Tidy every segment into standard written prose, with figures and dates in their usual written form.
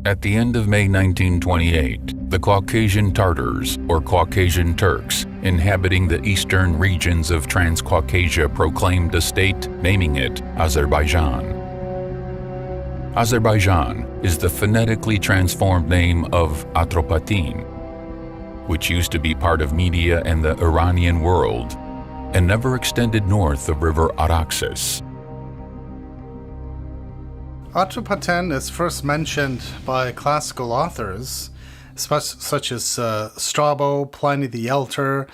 At the end of May 1928, the Caucasian Tartars, or Caucasian Turks, inhabiting the eastern regions of Transcaucasia proclaimed a state, naming it Azerbaijan. Azerbaijan is the phonetically transformed name of Atropatene, which used to be part of Media and the Iranian world, and never extended north of River Araxes. Atropatene is first mentioned by classical authors, such as Strabo, Pliny the Elder,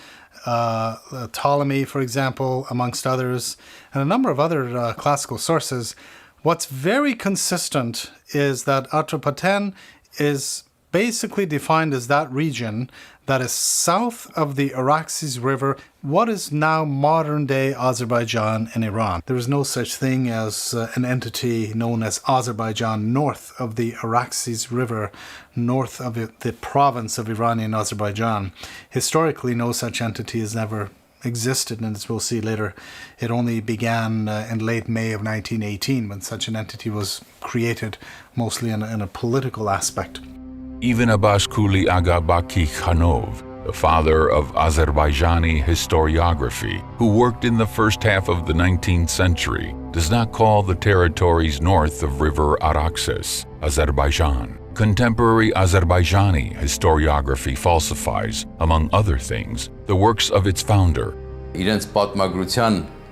Ptolemy, for example, amongst others, and a number of other classical sources. What's very consistent is that Atropatene is basically defined as that region that is south of the Araxes River, what is now modern-day Azerbaijan and Iran. There is no such thing as an entity known as Azerbaijan north of the Araxes River, north of the province of Iranian Azerbaijan. Historically, no such entity has ever existed, and as we'll see later, it only began in late May of 1918 when such an entity was created, mostly in a political aspect. Even Abbas-Kuli Aga Baki Khanov, the father of Azerbaijani historiography, who worked in the first half of the 19th century, does not call the territories north of River Araxes Azerbaijan. Contemporary Azerbaijani historiography falsifies, among other things, the works of its founder.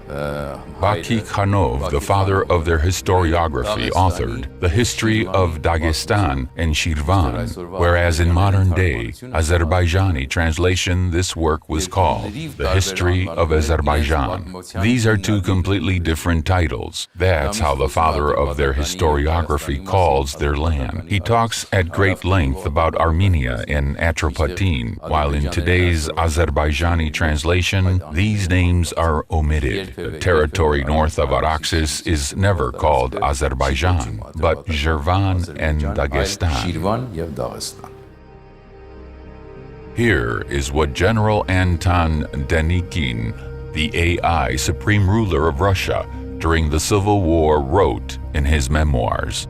Baki Khanov, the father of their historiography, authored The History of Dagestan and Shirvan, whereas in modern day Azerbaijani translation this work was called The History of Azerbaijan. These are two completely different titles. That's how the father of their historiography calls their land. He talks at great length about Armenia and Atropatene, while in today's Azerbaijani translation, these names are omitted. The territory north of Araxes is never called Azerbaijan, but Shirvan and Dagestan. Here is what General Anton Denikin, the AI supreme ruler of Russia during the Civil War, wrote in his memoirs.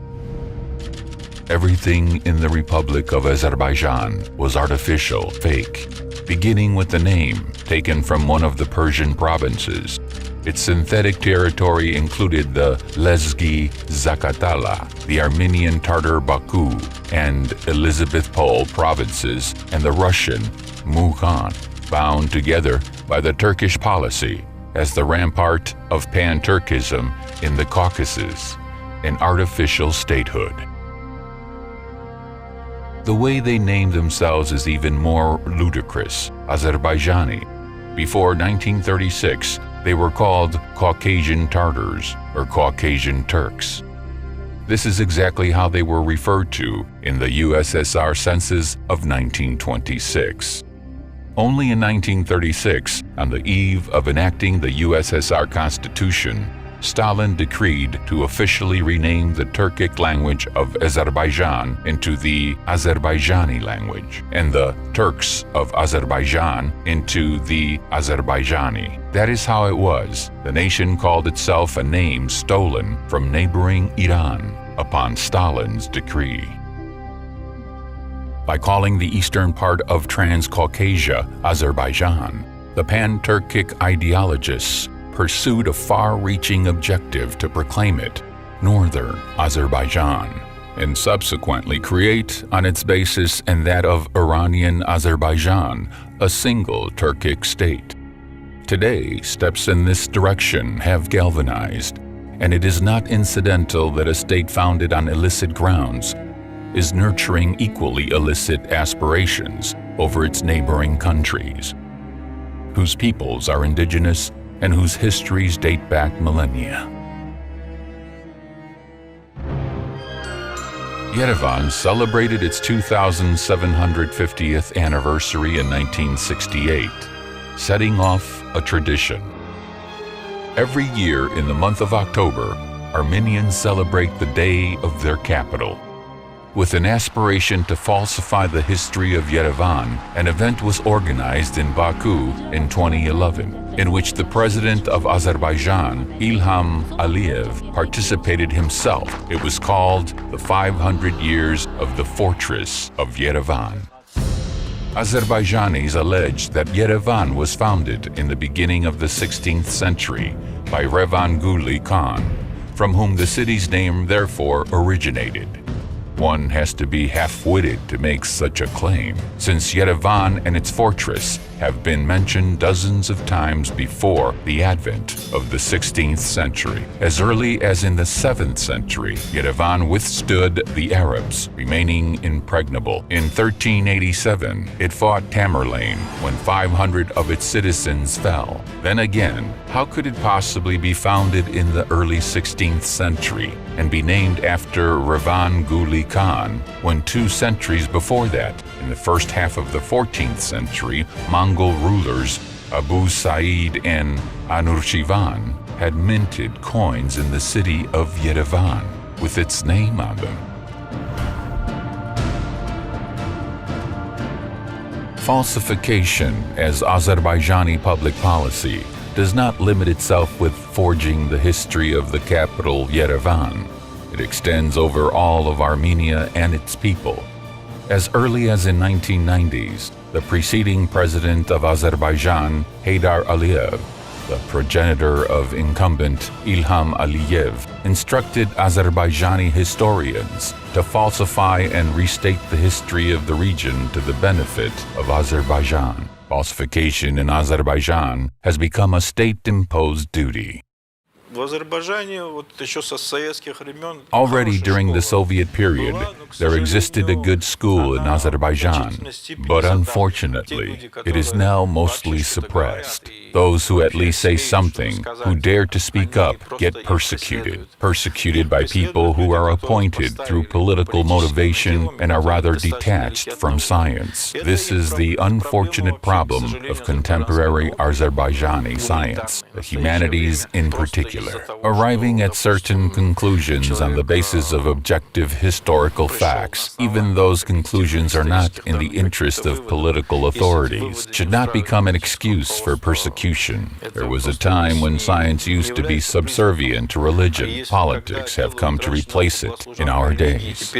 Everything in the Republic of Azerbaijan was artificial, fake, beginning with the name taken from one of the Persian provinces. Its synthetic territory included the Lezgi Zakatala, the Armenian Tartar Baku and Elizabethpol provinces, and the Russian Mukhan, bound together by the Turkish policy as the rampart of pan-Turkism in the Caucasus, an artificial statehood. The way they named themselves is even more ludicrous, Azerbaijani. Before 1936, they were called Caucasian Tartars or Caucasian Turks. This is exactly how they were referred to in the USSR census of 1926. Only in 1936, on the eve of enacting the USSR Constitution, Stalin decreed to officially rename the Turkic language of Azerbaijan into the Azerbaijani language, and the Turks of Azerbaijan into the Azerbaijani. That is how it was. The nation called itself a name stolen from neighboring Iran upon Stalin's decree. By calling the eastern part of Transcaucasia Azerbaijan, the pan-Turkic ideologists pursued a far-reaching objective to proclaim it Northern Azerbaijan, and subsequently create, on its basis and that of Iranian Azerbaijan, a single Turkic state. Today, steps in this direction have galvanized, and it is not incidental that a state founded on illicit grounds is nurturing equally illicit aspirations over its neighboring countries, whose peoples are indigenous and whose histories date back millennia. Yerevan celebrated its 2,750th anniversary in 1968, setting off a tradition. Every year in the month of October, Armenians celebrate the day of their capital, With an aspiration to falsify the history of Yerevan, an event was organized in Baku in 2011, in which the president of Azerbaijan, Ilham Aliyev, participated himself. It was called the 500 Years of the Fortress of Yerevan. Azerbaijanis allege that Yerevan was founded in the beginning of the 16th century by Revan Guli Khan, from whom the city's name therefore originated. One has to be half-witted to make such a claim, since Yerevan and its fortress have been mentioned dozens of times before the advent of the 16th century. As early as in the 7th century, Yerevan withstood the Arabs, remaining impregnable. In 1387, it fought Tamerlane when 500 of its citizens fell. Then again, how could it possibly be founded in the early 16th century and be named after Revan Guli Khan when 2 centuries before that, in the first half of the 14th century, Mongol rulers Abu Sa'id and Anushirvan had minted coins in the city of Yerevan with its name on them. Falsification as Azerbaijani public policy does not limit itself with forging the history of the capital Yerevan. It extends over all of Armenia and its people. As early as in 1990s, the preceding president of Azerbaijan, Heydar Aliyev, the progenitor of incumbent Ilham Aliyev, instructed Azerbaijani historians to falsify and restate the history of the region to the benefit of Azerbaijan. Falsification in Azerbaijan has become a state-imposed duty. Already during the Soviet period, there existed a good school in Azerbaijan, but unfortunately, it is now mostly suppressed. Those who at least say something, who dare to speak up, get persecuted by people who are appointed through political motivation and are rather detached from science. This is the unfortunate problem of contemporary Azerbaijani science, the humanities in particular. Arriving at certain conclusions on the basis of objective historical facts, even those conclusions are not in the interest of political authorities, should not become an excuse for persecution. There was a time when science used to be subservient to religion. Politics have come to replace it in our days.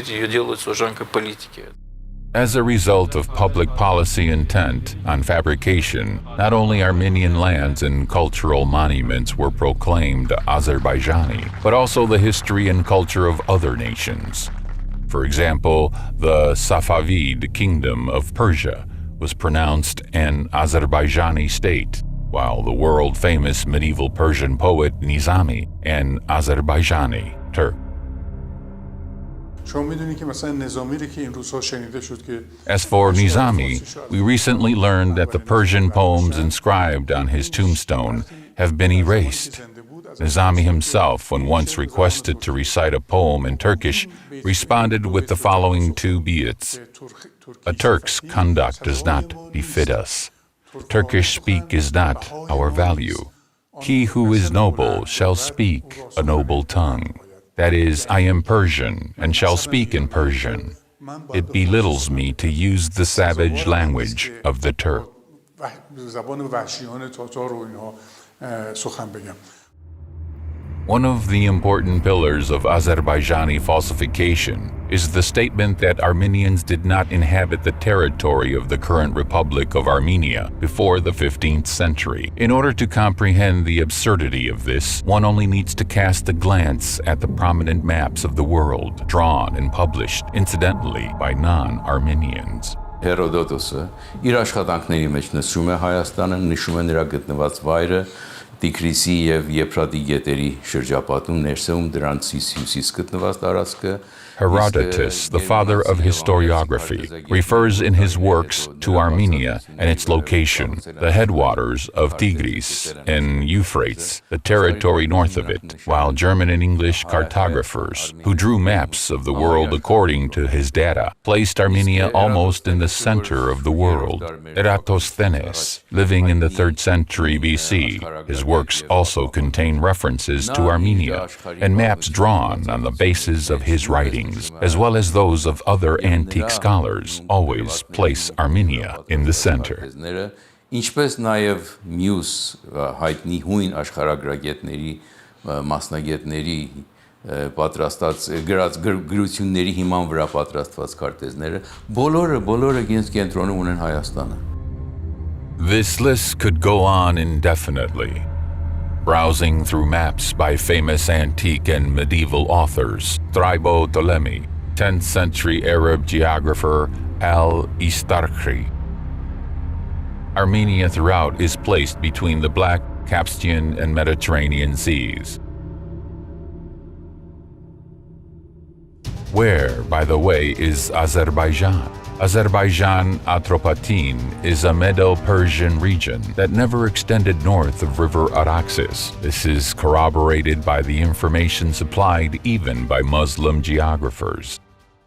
As a result of public policy intent on fabrication, not only Armenian lands and cultural monuments were proclaimed Azerbaijani, but also the history and culture of other nations. For example, the Safavid kingdom of Persia was pronounced an Azerbaijani state, while the world-famous medieval Persian poet Nizami an Azerbaijani Turk. As for Nizami, we recently learned that the Persian poems inscribed on his tombstone have been erased. Nizami himself, when once requested to recite a poem in Turkish, responded with the following 2 baits. A Turk's conduct does not befit us. Turkish speak is not our value. He who is noble shall speak a noble tongue. That is, I am Persian and shall speak in Persian. It belittles me to use the savage language of the Turk. One of the important pillars of Azerbaijani falsification is the statement that Armenians did not inhabit the territory of the current Republic of Armenia before the 15th century. In order to comprehend the absurdity of this, one only needs to cast a glance at the prominent maps of the world, drawn and published, incidentally, by non-Armenians. Հերոդոտոսը իր աշխատանքների մեջ նշում է Հայաստանը, նշում է նրա գտնված վայրը, Տիգրիսի եւ Եփրատի գետերի շրջապատում ներսում դրանցից հյուսիս գտնված տարածքը. Herodotus, the father of historiography, refers in his works to Armenia and its location, the headwaters of Tigris and Euphrates, the territory north of it, while German and English cartographers, who drew maps of the world according to his data, placed Armenia almost in the center of the world. Eratosthenes, living in the 3rd century BC, his works also contain references to Armenia and maps drawn on the basis of his writings, as well as those of other antique scholars, always place Armenia in the center. Ինչպես նաև մյուս հայտնի հույն աշխարհագրագետների, մասնագետների պատրաստած գրությունների հիման վրա պատրաստված քարտեզները, բոլորը իրենց կենտրոնում ունեն Հայաստանը. This list could go on indefinitely. Browsing through maps by famous antique and medieval authors, Strabo Ptolemy, 10th century Arab geographer Al-Istarkhi. Armenia throughout is placed between the Black, Caspian, and Mediterranean seas. Where, by the way, is Azerbaijan? Azerbaijan Atropatene is a Medo-Persian region that never extended north of River Araxes. This is corroborated by the information supplied even by Muslim geographers.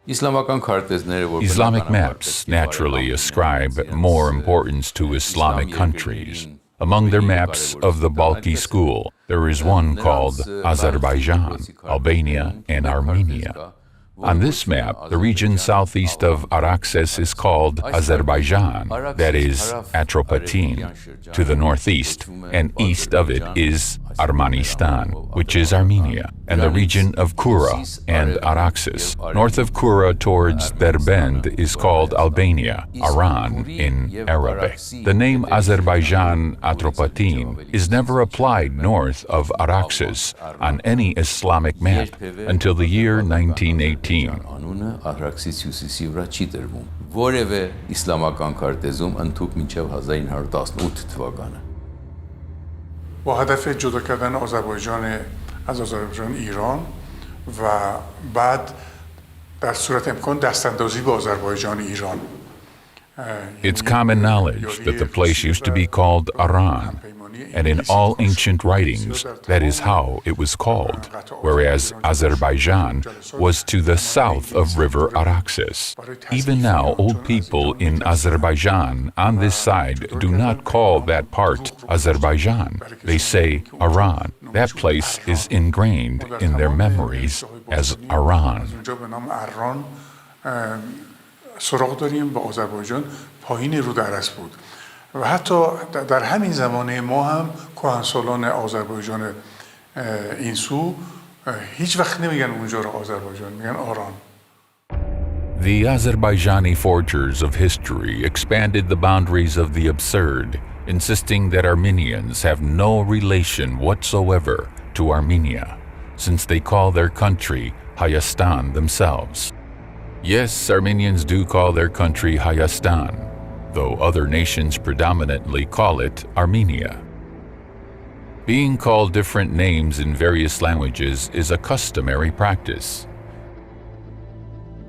Islamic maps naturally ascribe more importance to Islamic countries. Among their maps of the Balkhi school, there is one called Azerbaijan, Albania, and Armenia. On this map, the region southeast of Araxes is called Azerbaijan, that is, Atropatene, to the northeast, and east of it is Armanistan, which is Armenia, and the region of Kura and Araxes. North of Kura towards Derbend is called Albania, Aran in Arabic. The name Azerbaijan Atropatene is never applied north of Araxes on any Islamic map until the year 1918. Որևէ իսլամական քարտեզում ընդհուպ մինչև 1918 թվականը. با هدف جدا کردن آذربایجان از آذربایجان ایران و بعد در صورت امکان دستاندازی به آذربایجان ایران. It's common knowledge that the place used to be called Aran, and in all ancient writings, that is how it was called, whereas Azerbaijan was to the south of River Araxes. Even now, old people in Azerbaijan on this side do not call that part Azerbaijan. They say Aran. That place is ingrained in their memories as Aran. سراغ داریم با آذربایجان پایین رود ارس بود و حتی در همین زمانه ما هم کهنسالان آذربایجان این سو هیچ وقت نمیگن اونجا رو آذربایجان، میگن آران. The Azerbaijani forgers of history expanded the boundaries of the absurd, insisting that Armenians have no relation whatsoever to Armenia, since they call their country Hayastan themselves. Yes, Armenians do call their country Hayastan, though other nations predominantly call it Armenia. Being called different names in various languages is a customary practice.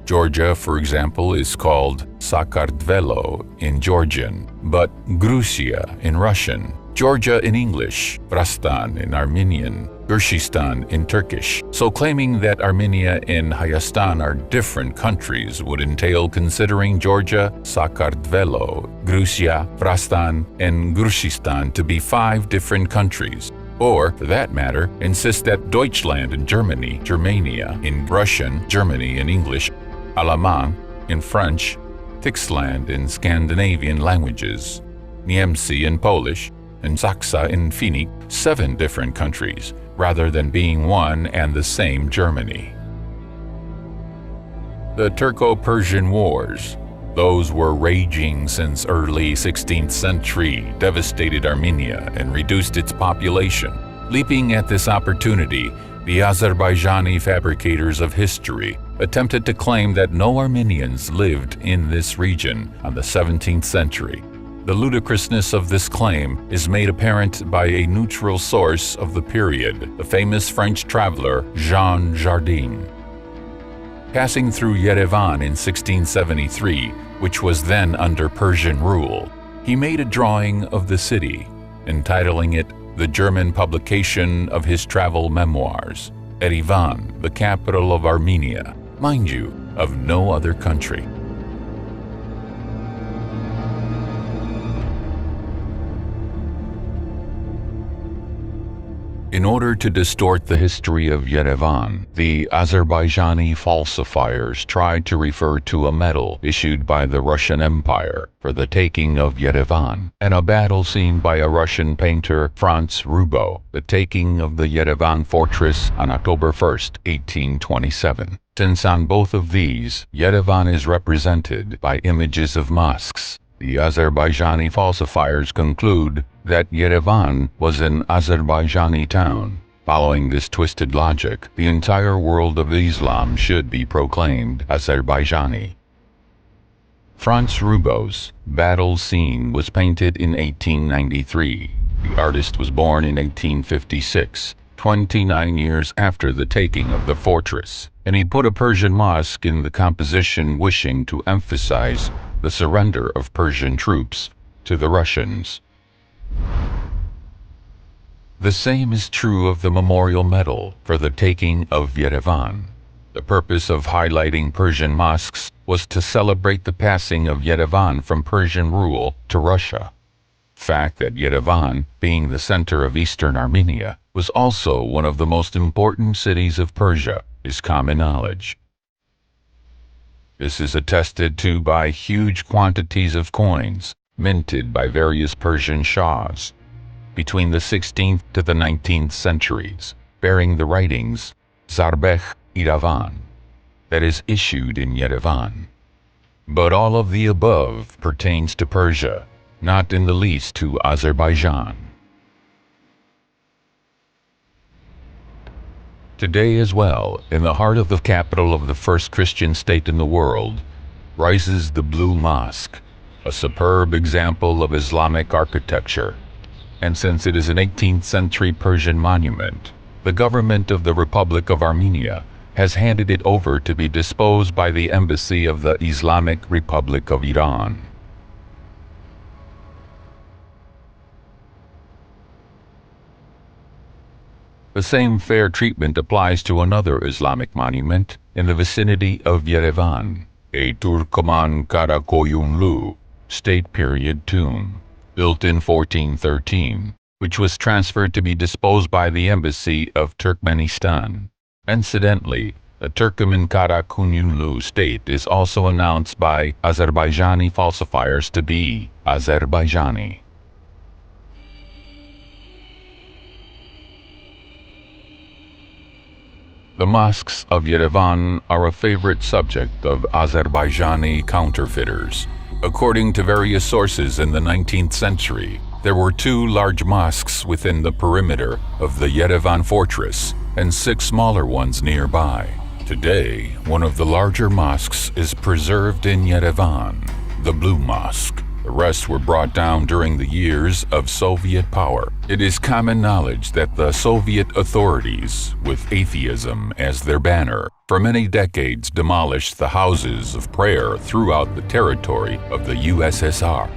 Georgia, for example, is called Sakardvelo in Georgian, but Grusia in Russian, Georgia in English, Vrastan in Armenian, Gurshistan in Turkish. So claiming that Armenia and Hayastan are different countries would entail considering Georgia, Sakardvelo, Grusia, Vrastan, and Gurshistan to be 5 different countries. Or, for that matter, insist that Deutschland in Germany, Germania in Russian, Germany in English, Allemand in French, Tixland in Scandinavian languages, Niemcy in Polish, and Saksa in Finnic, 7 different countries, rather than being one and the same Germany. The Turco-Persian Wars, those were raging since early 16th century, devastated Armenia and reduced its population. Leaping at this opportunity, the Azerbaijani fabricators of history attempted to claim that no Armenians lived in this region on the 17th century. The ludicrousness of this claim is made apparent by a neutral source of the period, the famous French traveler Jean Jardin. Passing through Yerevan in 1673, which was then under Persian rule, he made a drawing of the city, entitling it the German publication of his travel memoirs, Yerevan, the capital of Armenia, mind you, of no other country. In order to distort the history of Yerevan, the Azerbaijani falsifiers tried to refer to a medal issued by the Russian Empire for the taking of Yerevan, and a battle seen by a Russian painter, Franz Rubo, the taking of the Yerevan fortress on October 1st, 1827. Since on both of these, Yerevan is represented by images of mosques, the Azerbaijani falsifiers conclude that Yerevan was an Azerbaijani town. Following this twisted logic, the entire world of Islam should be proclaimed Azerbaijani. Franz Rubo's battle scene was painted in 1893. The artist was born in 1856, 29 years after the taking of the fortress, and he put a Persian mosque in the composition, wishing to emphasize the surrender of Persian troops to the Russians. The same is true of the memorial medal for the taking of Yerevan. The purpose of highlighting Persian mosques was to celebrate the passing of Yerevan from Persian rule to Russia. The fact that Yerevan, being the center of eastern Armenia, was also one of the most important cities of Persia is common knowledge. This is attested to by huge quantities of coins minted by various Persian shahs between the 16th to the 19th centuries, bearing the writings Zarbeh Iravan, that is issued in Yerevan. But all of the above pertains to Persia, not in the least to Azerbaijan. Today as well, in the heart of the capital of the first Christian state in the world, rises the Blue Mosque, a superb example of Islamic architecture. And since it is an 18th century Persian monument, the government of the Republic of Armenia has handed it over to be disposed by the Embassy of the Islamic Republic of Iran. The same fair treatment applies to another Islamic monument in the vicinity of Yerevan, a Turkoman Karakoyunlu state period tomb, built in 1413, which was transferred to be disposed by the Embassy of Turkmenistan. Incidentally, the Turkoman Karakoyunlu state is also announced by Azerbaijani falsifiers to be Azerbaijani. The mosques of Yerevan are a favorite subject of Azerbaijani counterfeiters. According to various sources in the 19th century, there were 2 large mosques within the perimeter of the Yerevan fortress and 6 smaller ones nearby. Today, one of the larger mosques is preserved in Yerevan, the Blue Mosque. The rest were brought down during the years of Soviet power. It is common knowledge that the Soviet authorities, with atheism as their banner, for many decades demolished the houses of prayer throughout the territory of the USSR.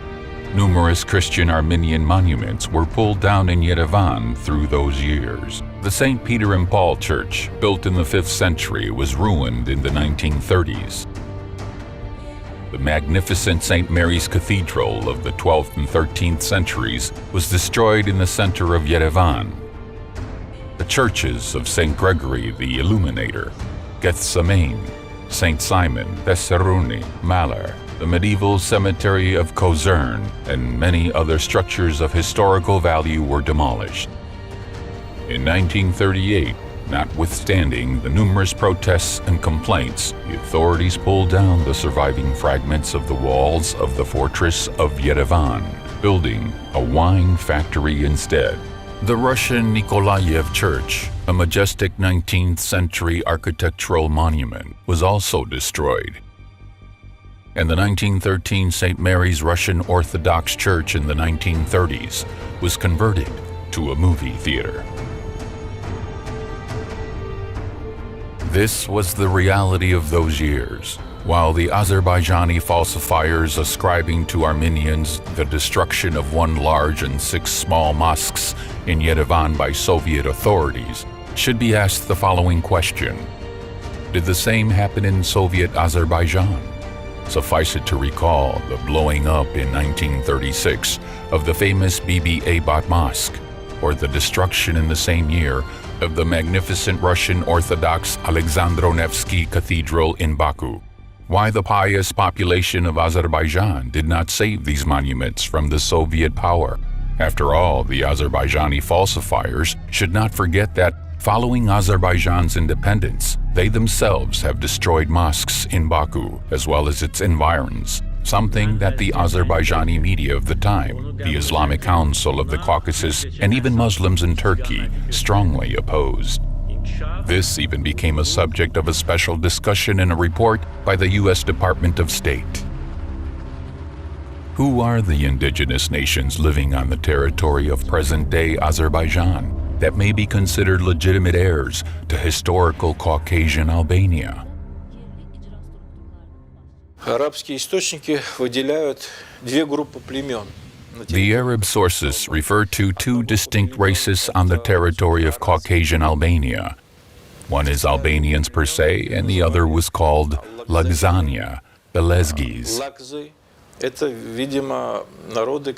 Numerous Christian Armenian monuments were pulled down in Yerevan through those years. The St. Peter and Paul Church, built in the 5th century, was ruined in the 1930s. The magnificent St. Mary's Cathedral of the 12th and 13th centuries was destroyed in the center of Yerevan. The churches of St. Gregory the Illuminator, Gethsemane, St. Simon, Thessaloniki, Malar, the medieval cemetery of Kozern, and many other structures of historical value were demolished. In 1938, notwithstanding the numerous protests and complaints, the authorities pulled down the surviving fragments of the walls of the fortress of Yerevan, building a wine factory instead. The Russian Nikolaev Church, a majestic 19th century architectural monument, was also destroyed. And the 1913 St. Mary's Russian Orthodox Church in the 1930s was converted to a movie theater. This was the reality of those years. While the Azerbaijani falsifiers ascribing to Armenians the destruction of 1 large and 6 small mosques in Yerevan by Soviet authorities, should be asked the following question: did the same happen in Soviet Azerbaijan? Suffice it to recall the blowing up in 1936 of the famous Bibi Abat Mosque, or the destruction in the same year of the magnificent Russian Orthodox Alexandro Nevsky Cathedral in Baku. Why the pious population of Azerbaijan did not save these monuments from the Soviet power. After all, the Azerbaijani falsifiers should not forget that following Azerbaijan's independence, they themselves have destroyed mosques in Baku as well as its environs, something that the Azerbaijani media of the time, the Islamic Council of the Caucasus, and even Muslims in Turkey strongly opposed. This even became a subject of a special discussion in a report by the U.S. Department of State. Who are the indigenous nations living on the territory of present-day Azerbaijan that may be considered legitimate heirs to historical Caucasian Albania? Арабские источники выделяют две группы племен. The Arab sources refer to two distinct races on the territory of Caucasian Albania. One is Albanians per se, and the other was called Lagzania, the Lezgis. Лакзы — это, видимо, народы,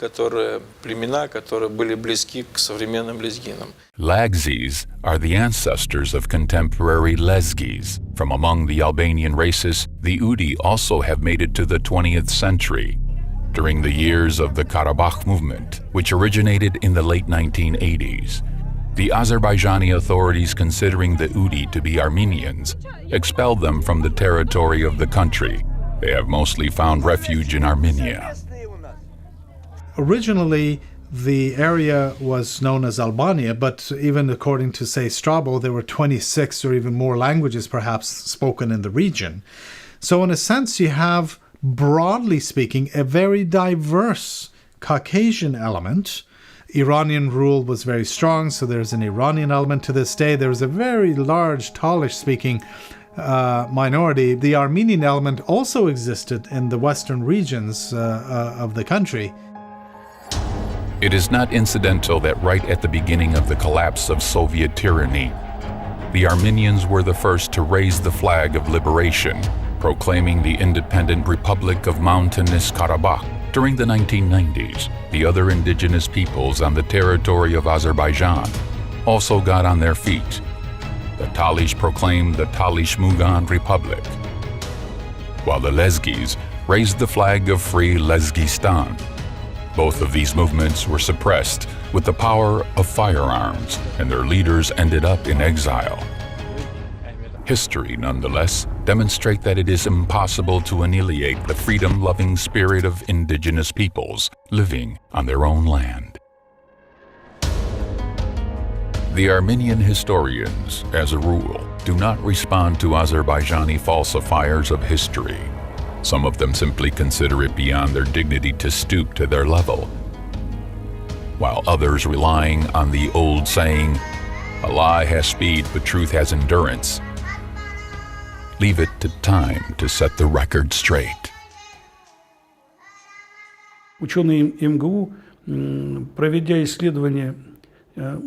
племена, которые были близки к современным лезгинам. Lagzis are the ancestors of contemporary Lezgis. From among the Albanian races, the Udi also have made it to the 20th century. During the years of the Karabakh movement, which originated in the late 1980s, the Azerbaijani authorities, considering the Udi to be Armenians, expelled them from the territory of the country. They have mostly found refuge in Armenia. Originally, the area was known as Albania, but even according to, say, Strabo, there were 26 or even more languages perhaps spoken in the region. So in a sense, you have, broadly speaking, a very diverse Caucasian element. Iranian rule was very strong, so there's an Iranian element to this day. There's a very large Talish-speaking minority. The Armenian element also existed in the western regions of the country. It is not incidental that right at the beginning of the collapse of Soviet tyranny, the Armenians were the first to raise the flag of liberation, proclaiming the independent Republic of Mountainous Karabakh. During the 1990s, the other indigenous peoples on the territory of Azerbaijan also got on their feet. The Talish proclaimed the Talish Mugan Republic, while the Lezgis raised the flag of Free Lezgistan. Both of these movements were suppressed with the power of firearms, and their leaders ended up in exile. History, nonetheless, demonstrates that it is impossible to annihilate the freedom-loving spirit of indigenous peoples living on their own land. The Armenian historians, as a rule, do not respond to Azerbaijani falsifiers of history. Some of them simply consider it beyond their dignity to stoop to their level, while others, relying on the old saying, "A lie has speed, but truth has endurance," leave it to time to set the record straight. Ученые МГУ, проведя исследование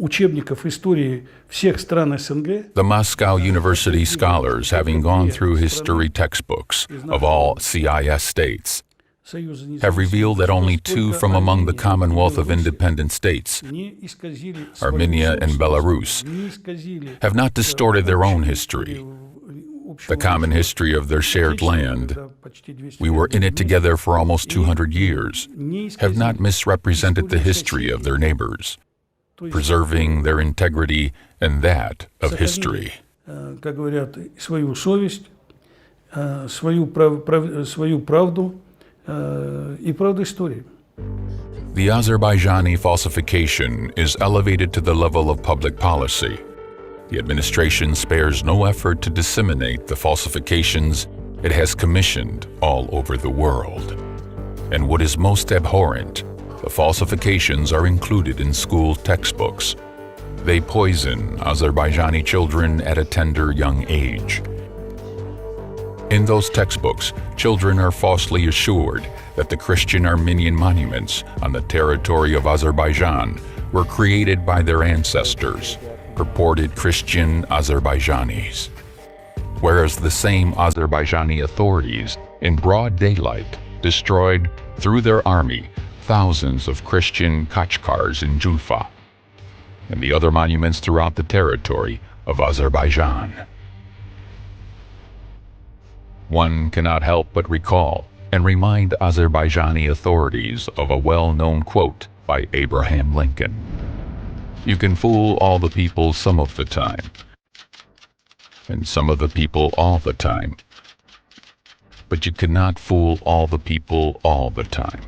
учебников истории всех стран СНГ, The Moscow University scholars, having gone through history textbooks of all CIS states, have revealed that only two from among the Commonwealth of Independent States, Armenia and Belarus, have not distorted their own history, the common history of their shared land. We were in it together for almost 200 years, have not misrepresented the history of their neighbors, preserving their integrity and that of history. Как говорят, свою совесть, свою правду и правду истории. The Azerbaijani falsification is elevated to the level of public policy. The administration spares no effort to disseminate the falsifications it has commissioned all over the world. And what is most abhorrent, the falsifications are included in school textbooks. They poison Azerbaijani children at a tender young age. In those textbooks, children are falsely assured that the Christian Armenian monuments on the territory of Azerbaijan were created by their ancestors, purported Christian Azerbaijanis. Whereas the same Azerbaijani authorities, in broad daylight, destroyed, through their army, thousands of Christian Kachkars in Jufa. and the other monuments throughout the territory of Azerbaijan. One cannot help but recall and remind Azerbaijani authorities of a well-known quote by Abraham Lincoln. You can fool all the people some of the time, and some of the people all the time, but you cannot fool all the people all the time.